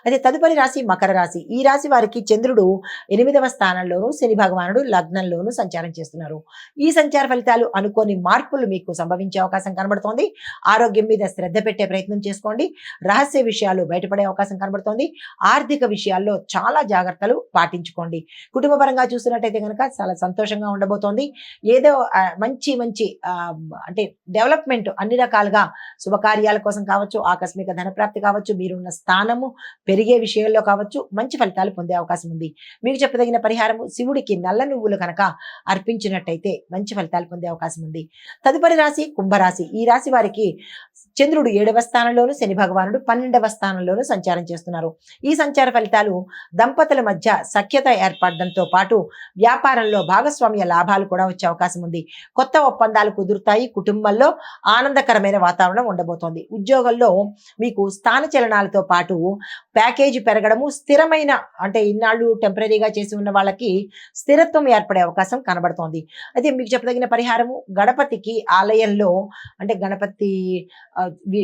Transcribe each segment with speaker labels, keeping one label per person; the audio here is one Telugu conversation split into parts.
Speaker 1: అయితే తదుపరి రాశి మకర రాశి. ఈ రాశి వారికి చంద్రుడు 8వ స్థానంలోను, శని భగవానుడు లగ్నంలోను సంచారం చేస్తున్నారు. ఈ సంచార ఫలితాలు అనుకోని మార్పులు మీకు సంభవించే అవకాశం కనబడుతోంది. ఆరోగ్యం మీద శ్రద్ధ పెట్టే ప్రయత్నం చేసుకోండి. రహస్య విషయాలు బయటపడే అవకాశం కనబడుతోంది. ఆర్థిక విషయాల్లో చాలా జాగ్రత్తలు పాటించుకోండి. కుటుంబ పరంగా చూసినట్టయితే కనుక చాలా సంతోషంగా ఉండబోతోంది. ఏదో మంచి మంచి అంటే డెవలప్మెంట్ అన్ని రకాలుగా శుభకార్యాల కోసం కావచ్చు, ఆకస్మిక ధనప్రాప్తి కావచ్చు, మీరున్న స్థానము పెరిగే విషయంలో కావచ్చు, మంచి ఫలితాలు పొందే అవకాశం ఉంది. మీకు చెప్పదగిన పరిహారము శివుడికి నల్ల నువ్వులు కనుక అర్పించినట్టయితే మంచి ఫలితాలు పొందే అవకాశం ఉంది. తదుపరి రాశి కుంభరాశి. ఈ రాశి వారికి చంద్రుడు 7వ స్థానంలోను, శని భగవానుడు 12వ స్థానంలోను సంచారం చేస్తున్నారు. ఈ సంచార ఫలితాలు దంపతుల మధ్య సఖ్యత ఏర్పడడంతో పాటు వ్యాపారంలో భాగస్వామ్య లాభాలు కూడా వచ్చే అవకాశం ఉంది. కొత్త ఒప్పందాలు కుదురుతాయి. కుటుంబంలో ఆనందకరమైన వాతావరణం ఉండబోతోంది. ఉద్యోగంలో మీకు స్థాన చలనాలతో పాటు ప్యాకేజీ పెరగడము, స్థిరమైన అంటే ఇన్నాళ్ళు టెంపరీగా చేసి ఉన్న వాళ్ళకి స్థిరత్వం ఏర్పడే అవకాశం కనబడుతోంది. అయితే మీకు చెప్పదగిన పరిహారము గణపతికి ఆలయంలో అంటే గణపతి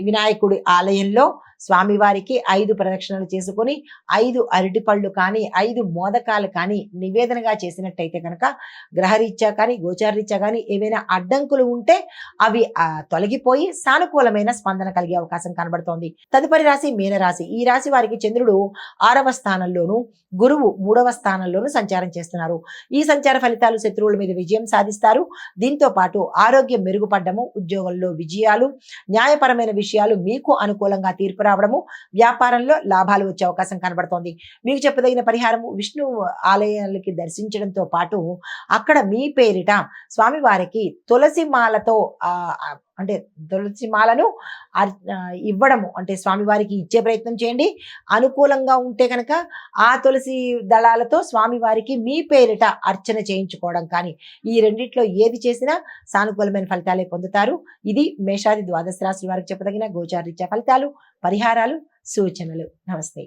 Speaker 1: వినాయకుడి ఆలయంలో స్వామివారికి 5 ప్రదక్షిణలు చేసుకొని 5 అరటిపళ్ళు కానీ 5 మోదకాలు కానీ నివేదనగా చేసినట్టయితే కనుక గ్రహరీత్యా కానీ గోచారరీత్యా కానీ ఏవైనా అడ్డంకులు ఉంటే అవి తొలగిపోయి సానుకూలమైన స్పందన కలిగే అవకాశం కనబడుతోంది. తదుపరి రాశి మీనరాశి. ఈ రాశి వారికి చంద్రుడు 6వ స్థానంలోను, గురువు 3వ స్థానంలోను సంచారం చేస్తున్నారు. ఈ సంచార ఫలితాలు శత్రువుల మీద విజయం సాధిస్తారు. దీంతో పాటు ఆరోగ్యం మెరుగుపడ్డము, ఉద్యోగంలో విజయాలు, న్యాయపరమైన విషయాలు మీకు అనుకూలంగా తీర్పు రావడము, వ్యాపారంలో లాభాలు వచ్చే అవకాశం కనబడుతోంది. మీకు చెప్పదగిన పరిహారము విష్ణు ఆలయాలకి దర్శించడంతో పాటు అక్కడ మీ పేరిట స్వామివారికి తులసి మాలతో అంటే తులసి మాలను ఇవ్వడము అంటే స్వామివారికి ఇచ్చే ప్రయత్నం చేయండి. అనుకూలంగా ఉంటే కనుక ఆ తులసి దళాలతో స్వామివారికి మీ పేరిట అర్చన చేయించుకోవడం కానీ ఈ రెండిట్లో ఏది చేసినా సానుకూలమైన ఫలితాలే పొందుతారు. ఇది మేషాది ద్వాదశ రాశి వారికి చెప్పదగిన గోచారరీత్యా ఫలితాలు, పరిహారాలు, సూచనలు. నమస్తే.